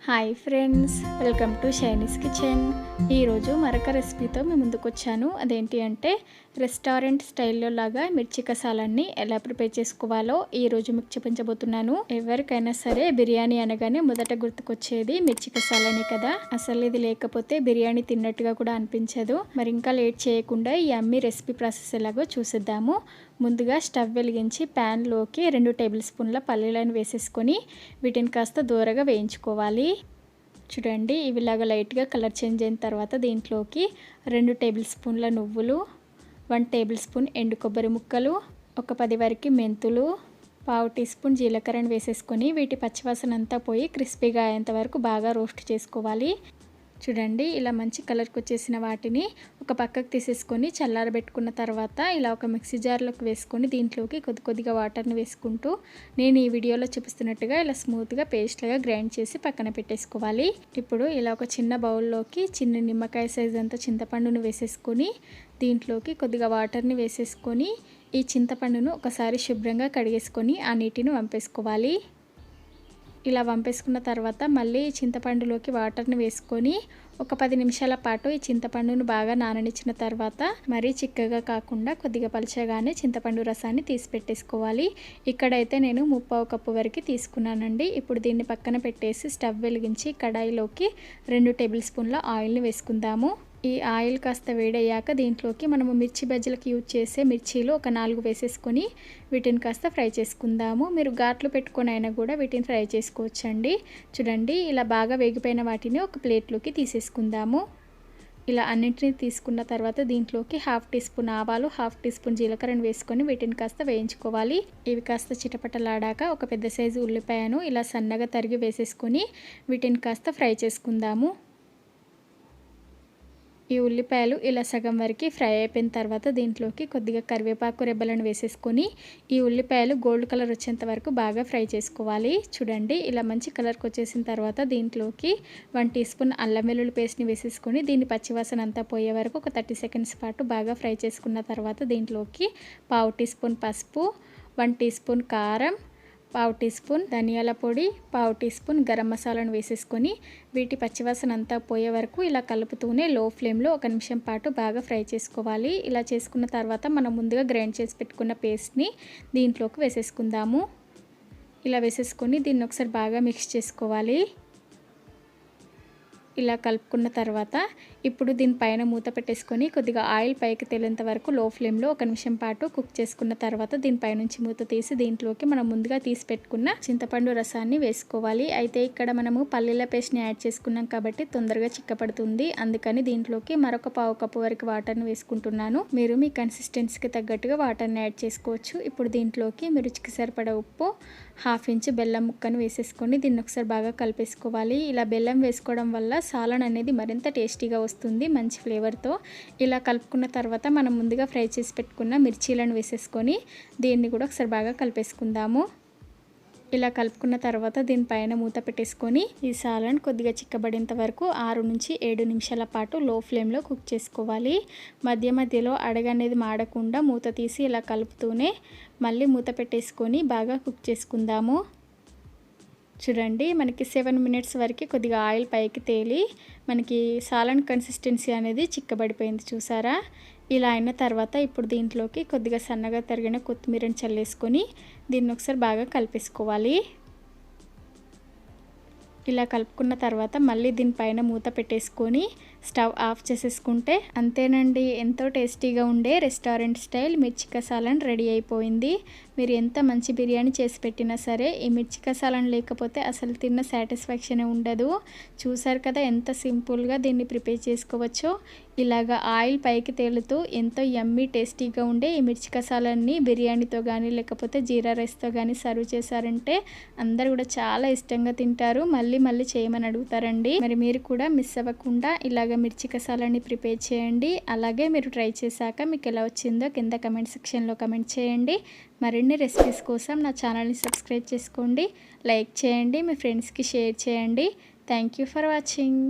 Hi friends, welcome to Shiny's kitchen. ఈరోజు మరొక రెసిపీతో మీ ముందుకు వచ్చాను. అదేంటి అంటే రెస్టారెంట్ స్టైల్లో లాగా మిర్చి కసాలాన్ని ఎలా ప్రిపేర్ చేసుకోవాలో ఈరోజు మీకు చూపించబోతున్నాను. ఎవరికైనా సరే బిర్యానీ అనగానే మొదట గుర్తుకొచ్చేది మిర్చి కసాలని కదా. అసలు ఇది లేకపోతే బిర్యానీ తిన్నట్టుగా కూడా అనిపించదు. మరి ఇంకా లేట్ చేయకుండా ఈ అమ్మి రెసిపీ ప్రాసెస్ ఎలాగో చూసిద్దాము. ముందుగా స్టవ్ వెలిగించి ప్యాన్లోకి 2 టేబుల్ స్పూన్ల పల్లీలను వేసేసుకొని వీటిని కాస్త దూరగా వేయించుకోవాలి. చూడండి, ఇవిలాగా లైట్గా కలర్ చేంజ్ అయిన తర్వాత దీంట్లోకి 2 టేబుల్ స్పూన్ల నువ్వులు, 1 టేబుల్ స్పూన్ ఎండు కొబ్బరి ముక్కలు, ఒక 10 వరకు మెంతులు, 1/2 టీ స్పూన్ జీలకర్రను వేసేసుకొని వీటి పచ్చివాసన అంతా పోయి క్రిస్పీగా అయ్యేంత వరకు బాగా రోస్ట్ చేసుకోవాలి. చూడండి, ఇలా మంచి కలర్కి వచ్చేసిన వాటిని ఒక పక్కకు తీసేసుకొని చల్లారబెట్టుకున్న తర్వాత ఇలా ఒక మిక్సీ జార్లోకి వేసుకొని దీంట్లోకి కొద్దిగా వాటర్ని వేసుకుంటూ నేను ఈ వీడియోలో చూపిస్తున్నట్టుగా ఇలా స్మూత్గా పేస్ట్గా గ్రైండ్ చేసి పక్కన పెట్టేసుకోవాలి. ఇప్పుడు ఇలా ఒక చిన్న బౌల్లోకి చిన్న నిమ్మకాయ సైజ్ అంతా చింతపండును వేసేసుకొని దీంట్లోకి కొద్దిగా వాటర్ని వేసేసుకొని ఈ చింతపండును ఒకసారి శుభ్రంగా కడిగేసుకొని ఆ నీటిని వంపేసుకోవాలి. ఇలా వంపేసుకున్న తర్వాత మళ్ళీ చింతపండులోకి వాటర్ని వేసుకొని ఒక 10 నిమిషాల పాటు ఈ చింతపండును బాగా నాననిచ్చిన తర్వాత మరీ చిక్కగా కాకుండా కొద్దిగా పలచగానే చింతపండు రసాన్ని తీసి పెట్టేసుకోవాలి. ఇక్కడైతే నేను 3/4 కప్పు వరకు తీసుకున్నానండి. ఇప్పుడు దీన్ని పక్కన పెట్టేసి స్టవ్ వెలిగించి కడాయిలోకి 2 టేబుల్ స్పూన్ల ఆయిల్ని వేసుకుందాము. ఈ ఆయిల్ కాస్త వేడయ్యాక దీంట్లోకి మనము మిర్చి బజ్జీలకు యూజ్ చేసే మిర్చీలు ఒక 4 వేసేసుకొని వీటిని కాస్త ఫ్రై చేసుకుందాము. మీరు ఘాట్లు పెట్టుకొని అయినా కూడా వీటిని ఫ్రై చేసుకోవచ్చండి. చూడండి, ఇలా బాగా వేగిపోయిన వాటిని ఒక ప్లేట్లోకి తీసేసుకుందాము. ఇలా అన్నింటినీ తీసుకున్న తర్వాత దీంట్లోకి 1/2 టీ స్పూన్ ఆవాలు, 1/2 టీ స్పూన్ జీలకర్రను వేసుకొని వీటిని కాస్త వేయించుకోవాలి. ఇవి కాస్త చిటపటలాడాక ఒక పెద్ద సైజు ఉల్లిపాయను ఇలా సన్నగా తరిగి వేసేసుకొని వీటిని కాస్త ఫ్రై చేసుకుందాము. ఈ ఉల్లిపాయలు ఇలా సగం వరకు ఫ్రై అయిపోయిన తర్వాత దీంట్లోకి కొద్దిగా కరివేపాకు రెబ్బలను వేసేసుకొని ఈ ఉల్లిపాయలు గోల్డ్ కలర్ వచ్చేంత వరకు బాగా ఫ్రై చేసుకోవాలి. చూడండి, ఇలా మంచి కలర్కి వచ్చేసిన తర్వాత దీంట్లోకి 1 టీ స్పూన్ అల్లం వెల్లుల్లి పేస్ట్ని వేసేసుకొని దీన్ని పచ్చివాసన అంతా పోయే వరకు ఒక 30 సెకండ్స్ పాటు బాగా ఫ్రై చేసుకున్న తర్వాత దీంట్లోకి 1/2 టీ స్పూన్ పసుపు, 1 టీ స్పూన్ కారం, 1/2 టీ స్పూన్ ధనియాల పొడి, 1/2 టీ స్పూన్ గరం మసాలాను వేసేసుకొని వీటి పచ్చివాసన అంతా పోయే వరకు ఇలా కలుపుతూనే లో ఫ్లేమ్లో 1 నిమిషం పాటు బాగా ఫ్రై చేసుకోవాలి. ఇలా చేసుకున్న తర్వాత మనం ముందుగా గ్రైండ్ చేసి పెట్టుకున్న పేస్ట్ని దీంట్లోకి వేసేసుకుందాము. ఇలా వేసేసుకొని దీన్ని ఒకసారి బాగా మిక్స్ చేసుకోవాలి. ఇలా కలుపుకున్న తర్వాత ఇప్పుడు దీనిపైన మూత పెట్టేసుకొని కొద్దిగా ఆయిల్ పైకి తేలేంత వరకు లో ఫ్లేమ్లో 1 నిమిషం పాటు కుక్ చేసుకున్న తర్వాత దీనిపై నుంచి మూత తీసి దీంట్లోకి మనం ముందుగా తీసి పెట్టుకున్న చింతపండు రసాన్ని వేసుకోవాలి. అయితే ఇక్కడ మనము పల్లీల పేస్ట్ని యాడ్ చేసుకున్నాం కాబట్టి తొందరగా చిక్కపడుతుంది. అందుకని దీంట్లోకి మరొక 1/4 కప్పు వరకు వాటర్ని వేసుకుంటున్నాను. మీరు మీ కన్సిస్టెన్సీకి తగ్గట్టుగా వాటర్ని యాడ్ చేసుకోవచ్చు. ఇప్పుడు దీంట్లోకి మీరు రుచికి సరిపడా ఉప్పు, 1/2 ఇంచు బెల్లం ముక్కను వేసేసుకొని దీన్ని ఒకసారి బాగా కలిపేసుకోవాలి. ఇలా బెల్లం వేసుకోవడం వల్ల సాలన్ అనేది మరింత టేస్టీగా వస్తుంది, మంచి ఫ్లేవర్తో. ఇలా కలుపుకున్న తర్వాత మనం ముందుగా ఫ్రై చేసి పెట్టుకున్న మిర్చీలను వేసేసుకొని దీన్ని కూడా ఒకసారి బాగా కలిపేసుకుందాము. ఇలా కలుపుకున్న తర్వాత దీనిపైన మూత పెట్టేసుకొని ఈ సాలన్ కొద్దిగా చిక్కబడేంత వరకు 6 నుంచి 7 నిమిషాల పాటు లో ఫ్లేమ్లో కుక్ చేసుకోవాలి. మధ్య మధ్యలో అడగనేది మాడకుండా మూత తీసి ఇలా కలుపుతూనే మళ్ళీ మూత పెట్టేసుకొని బాగా కుక్ చేసుకుందాము. చూడండి, మనకి 7 మినిట్స్ వరకు కొద్దిగా ఆయిల్ పైకి తేలి మనకి సాలన్ కన్సిస్టెన్సీ అనేది చిక్కబడిపోయింది, చూసారా. ఇలా అయిన తర్వాత ఇప్పుడు దీంట్లోకి కొద్దిగా సన్నగా తరిగిన కొత్తిమీరని చల్లేసుకొని దీన్ని ఒకసారి బాగా కలిపేసుకోవాలి. ఇలా కలుపుకున్న తర్వాత మళ్ళీ దీనిపైన మూత పెట్టేసుకొని స్టవ్ ఆఫ్ చేసేసుకుంటే అంతేనండి, ఎంతో టేస్టీగా ఉండే రెస్టారెంట్ స్టైల్ మిర్చి కసాలన్ రెడీ అయిపోయింది. మీరు ఎంత మంచి బిర్యానీ చేసి పెట్టినా సరే ఈ మిర్చి కసాలన్ లేకపోతే అసలు తిన్న సాటిస్ఫాక్షన్ ఉండదు. చూసారు కదా ఎంత సింపుల్గా దీన్ని ప్రిపేర్ చేసుకోవచ్చో. ఇలాగా ఆయిల్ పైకి తేలుతూ ఎంతో యమ్మీ టేస్టీగా ఉండే ఈ మిర్చి కసాలన్ని బిర్యానీతో కానీ లేకపోతే జీరా రైస్తో కానీ సర్వ్ చేశారంటే అందరు కూడా చాలా ఇష్టంగా తింటారు, మళ్ళీ చేయమని అడుగుతారండి. మరి మీరు కూడా మిస్ అవ్వకుండా ఇలాగ మిర్చి కసాలాన్ని ప్రిపేర్ చేయండి. అలాగే మీరు ట్రై చేశాక మీకు ఎలా వచ్చిందో కింద కమెంట్ సెక్షన్లో కమెంట్ చేయండి. మరిన్ని రెసిపీస్ కోసం నా ఛానల్ని సబ్స్క్రైబ్ చేసుకోండి, లైక్ చేయండి, మీ ఫ్రెండ్స్కి షేర్ చేయండి. Thank you for watching.